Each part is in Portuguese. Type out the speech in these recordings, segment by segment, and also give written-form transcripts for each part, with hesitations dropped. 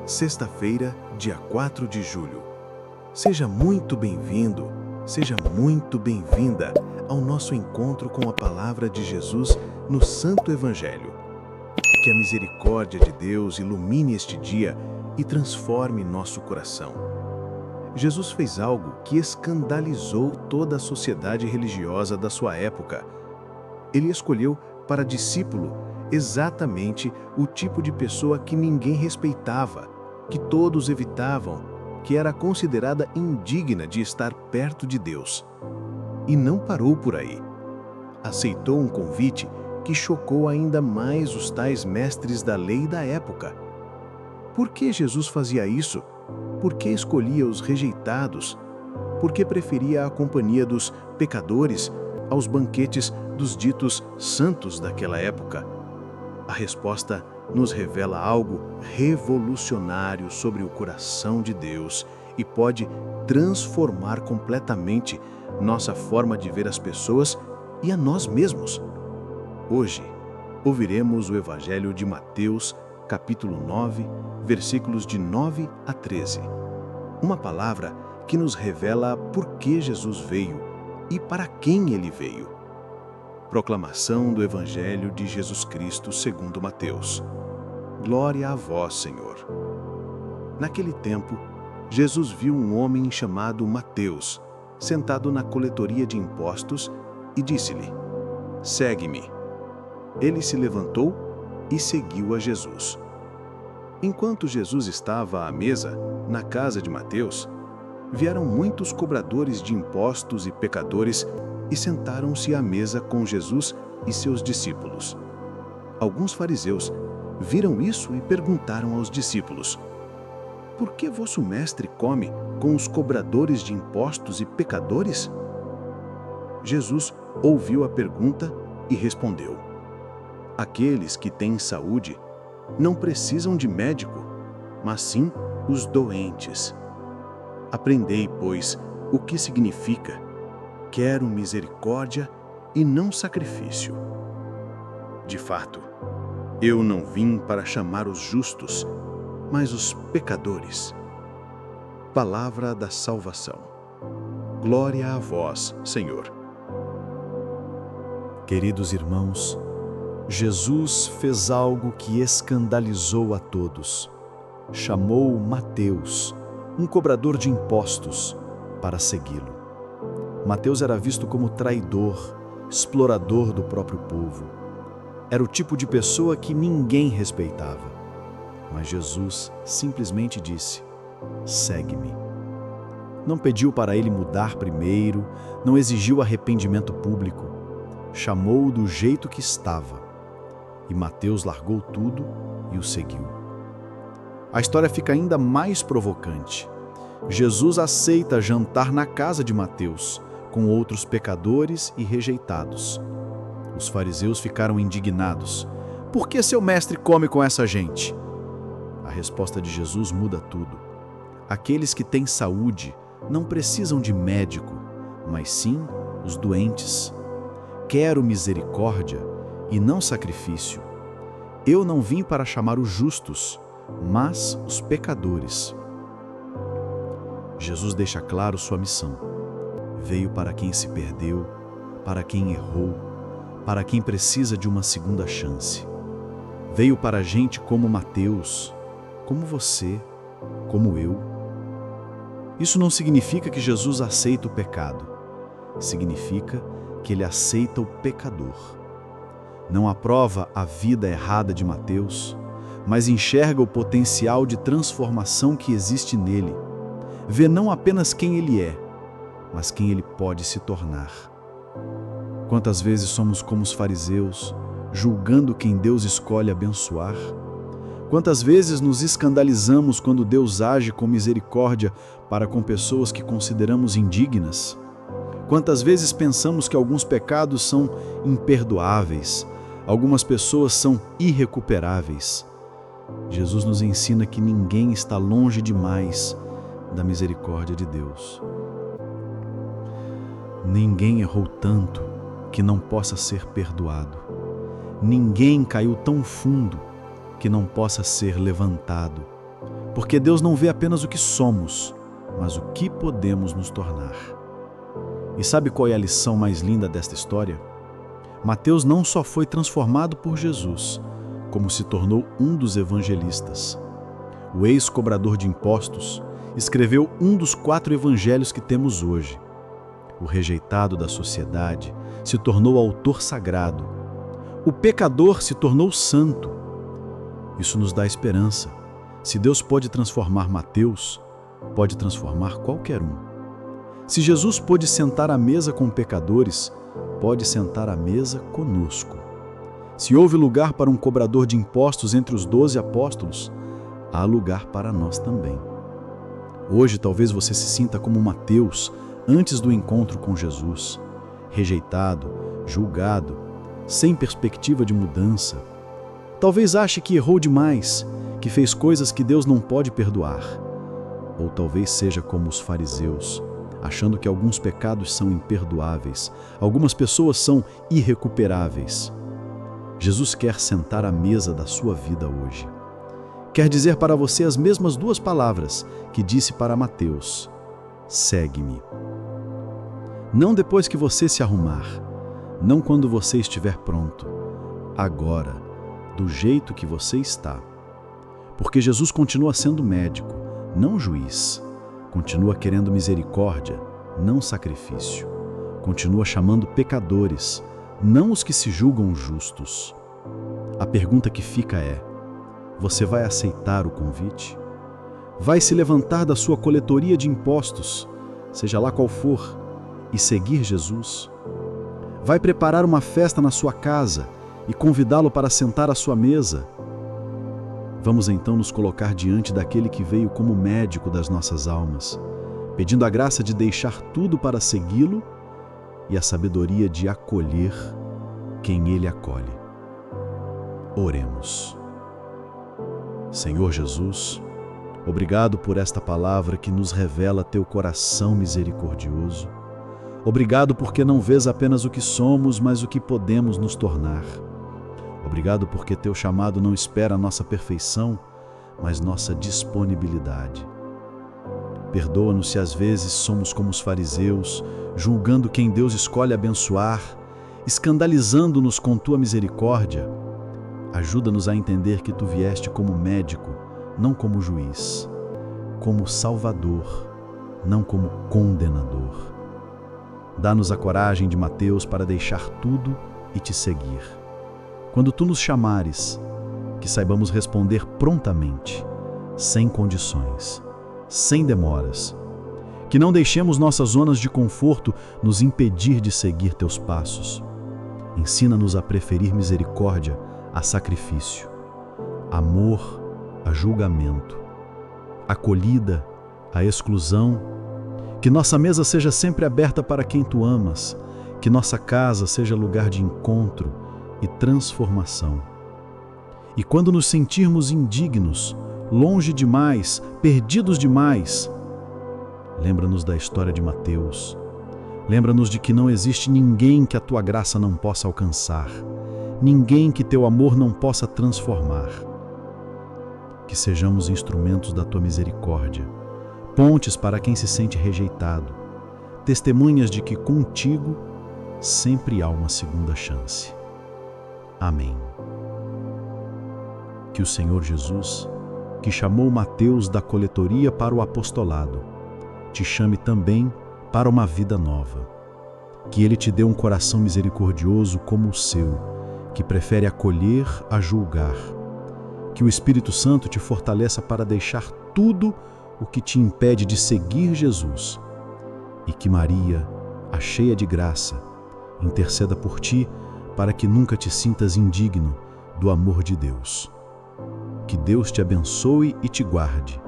Sexta-feira, dia 4 de julho. Seja muito bem-vindo, seja muito bem-vinda ao nosso encontro com a Palavra de Jesus no Santo Evangelho. Que a misericórdia de Deus ilumine este dia e transforme nosso coração. Jesus fez algo que escandalizou toda a sociedade religiosa da sua época. Ele escolheu para discípulo exatamente o tipo de pessoa que ninguém respeitava, que todos evitavam, que era considerada indigna de estar perto de Deus. E não parou por aí. Aceitou um convite que chocou ainda mais os tais mestres da lei da época. Por que Jesus fazia isso? Por que escolhia os rejeitados? Por que preferia a companhia dos pecadores aos banquetes dos ditos santos daquela época? A resposta nos revela algo revolucionário sobre o coração de Deus e pode transformar completamente nossa forma de ver as pessoas e a nós mesmos. Hoje, ouviremos o Evangelho de Mateus, capítulo 9, versículos de 9 a 13. Uma palavra que nos revela por que Jesus veio e para quem ele veio. Proclamação do Evangelho de Jesus Cristo segundo Mateus. Glória a vós, Senhor. Naquele tempo, Jesus viu um homem chamado Mateus, sentado na coletoria de impostos, e disse-lhe: "Segue-me." Ele se levantou e seguiu a Jesus. Enquanto Jesus estava à mesa, na casa de Mateus, vieram muitos cobradores de impostos e pecadores e sentaram-se à mesa com Jesus e seus discípulos. Alguns fariseus viram isso e perguntaram aos discípulos: "Por que vosso mestre come com os cobradores de impostos e pecadores?" Jesus ouviu a pergunta e respondeu: "Aqueles que têm saúde não precisam de médico, mas sim os doentes. Aprendei, pois, o que significa: quero misericórdia e não sacrifício. De fato, eu não vim para chamar os justos, mas os pecadores." Palavra da salvação. Glória a vós, Senhor. Queridos irmãos, Jesus fez algo que escandalizou a todos. Chamou Mateus, um cobrador de impostos, para segui-lo. Mateus era visto como traidor, explorador do próprio povo. Era o tipo de pessoa que ninguém respeitava. Mas Jesus simplesmente disse: "Segue-me." Não pediu para ele mudar primeiro, não exigiu arrependimento público. Chamou-o do jeito que estava. E Mateus largou tudo e o seguiu. A história fica ainda mais provocante. Jesus aceita jantar na casa de Mateus, com outros pecadores e rejeitados. Os fariseus ficaram indignados. "Por que seu mestre come com essa gente?" A resposta de Jesus muda tudo. Aqueles que têm saúde não precisam de médico, mas sim os doentes. Quero misericórdia e não sacrifício. Eu não vim para chamar os justos, mas os pecadores. Jesus deixa claro sua missão. Veio para quem se perdeu, para quem errou, para quem precisa de uma segunda chance. Veio para gente como Mateus, como você, como eu. Isso não significa que Jesus aceita o pecado. Significa que ele aceita o pecador. Não aprova a vida errada de Mateus, mas enxerga o potencial de transformação que existe nele. Vê não apenas quem ele é, mas quem ele pode se tornar. Quantas vezes somos como os fariseus, julgando quem Deus escolhe abençoar? Quantas vezes nos escandalizamos quando Deus age com misericórdia para com pessoas que consideramos indignas? Quantas vezes pensamos que alguns pecados são imperdoáveis, algumas pessoas são irrecuperáveis? Jesus nos ensina que ninguém está longe demais da misericórdia de Deus. Ninguém errou tanto que não possa ser perdoado. Ninguém caiu tão fundo que não possa ser levantado. Porque Deus não vê apenas o que somos, mas o que podemos nos tornar. E sabe qual é a lição mais linda desta história? Mateus não só foi transformado por Jesus, como se tornou um dos evangelistas. O ex-cobrador de impostos escreveu um dos 4 evangelhos que temos hoje. O rejeitado da sociedade se tornou autor sagrado. O pecador se tornou santo. Isso nos dá esperança. Se Deus pode transformar Mateus, pode transformar qualquer um. Se Jesus pôde sentar à mesa com pecadores, pode sentar à mesa conosco. Se houve lugar para um cobrador de impostos entre os 12 apóstolos, há lugar para nós também. Hoje talvez você se sinta como Mateus antes do encontro com Jesus, rejeitado, julgado, sem perspectiva de mudança. Talvez ache que errou demais, que fez coisas que Deus não pode perdoar. Ou talvez seja como os fariseus, achando que alguns pecados são imperdoáveis, algumas pessoas são irrecuperáveis. Jesus quer sentar à mesa da sua vida hoje. Quer dizer para você as mesmas 2 palavras que disse para Mateus: segue-me. Não depois que você se arrumar, não quando você estiver pronto, agora, do jeito que você está. Porque Jesus continua sendo médico, não juiz. Continua querendo misericórdia, não sacrifício. Continua chamando pecadores, não os que se julgam justos. A pergunta que fica é: você vai aceitar o convite? Vai se levantar da sua coletoria de impostos, seja lá qual for, e seguir Jesus? Vai preparar uma festa na sua casa e convidá-lo para sentar à sua mesa? Vamos então nos colocar diante daquele que veio como médico das nossas almas, pedindo a graça de deixar tudo para segui-lo e a sabedoria de acolher quem ele acolhe. Oremos. Senhor Jesus, obrigado por esta palavra que nos revela teu coração misericordioso. Obrigado porque não vês apenas o que somos, mas o que podemos nos tornar. Obrigado porque teu chamado não espera a nossa perfeição, mas nossa disponibilidade. Perdoa-nos se às vezes somos como os fariseus, julgando quem Deus escolhe abençoar, escandalizando-nos com tua misericórdia. Ajuda-nos a entender que tu vieste como médico, não como juiz, como salvador, não como condenador. Dá-nos a coragem de Mateus para deixar tudo e te seguir. Quando tu nos chamares, que saibamos responder prontamente, sem condições, sem demoras. Que não deixemos nossas zonas de conforto nos impedir de seguir teus passos. Ensina-nos a preferir misericórdia a sacrifício, amor a julgamento, acolhida a exclusão. Que nossa mesa seja sempre aberta para quem tu amas, que nossa casa seja lugar de encontro e transformação. E quando nos sentirmos indignos, longe demais, perdidos demais, lembra-nos da história de Mateus. Lembra-nos de que não existe ninguém que a tua graça não possa alcançar, ninguém que teu amor não possa transformar. Que sejamos instrumentos da tua misericórdia, pontes para quem se sente rejeitado, testemunhas de que contigo sempre há uma segunda chance. Amém. Que o Senhor Jesus, que chamou Mateus da coletoria para o apostolado, te chame também para uma vida nova. Que Ele te dê um coração misericordioso como o seu, que prefere acolher a julgar. Que o Espírito Santo te fortaleça para deixar tudo o que te impede de seguir Jesus. E que Maria, a cheia de graça, interceda por ti para que nunca te sintas indigno do amor de Deus. Que Deus te abençoe e te guarde.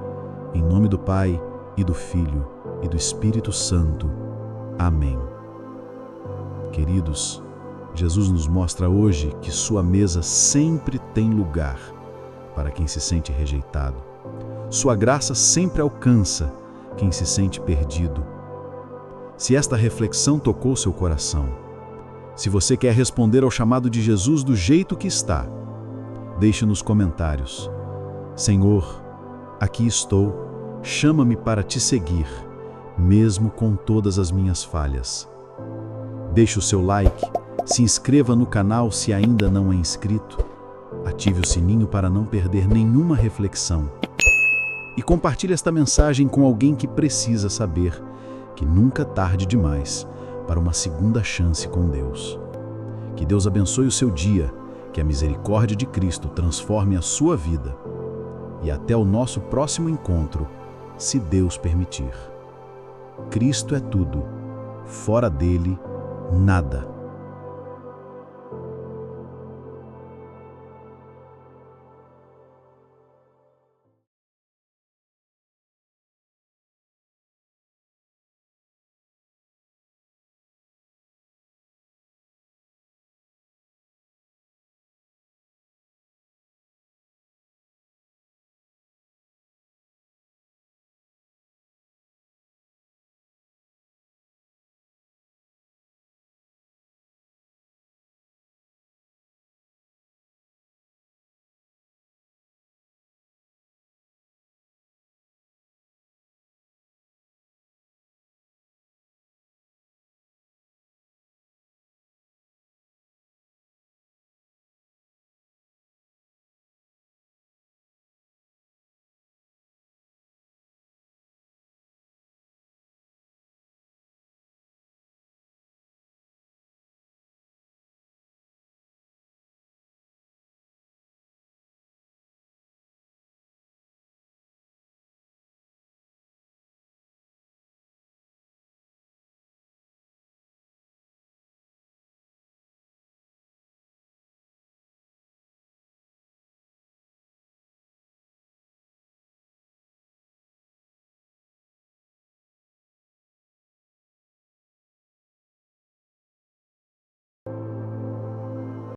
Em nome do Pai, e do Filho, e do Espírito Santo. Amém. Queridos, Jesus nos mostra hoje que sua mesa sempre tem lugar para quem se sente rejeitado. Sua graça sempre alcança quem se sente perdido. Se esta reflexão tocou seu coração, se você quer responder ao chamado de Jesus do jeito que está, deixe nos comentários: Senhor, Aqui estou, chama-me para te seguir, mesmo com todas as minhas falhas. Deixe o seu like, se inscreva no canal se ainda não é inscrito, ative o sininho para não perder nenhuma reflexão e compartilhe esta mensagem com alguém que precisa saber que nunca é tarde demais para uma segunda chance com Deus. Que Deus abençoe o seu dia, que a misericórdia de Cristo transforme a sua vida. E até o nosso próximo encontro, se Deus permitir. Cristo é tudo, fora dele, nada.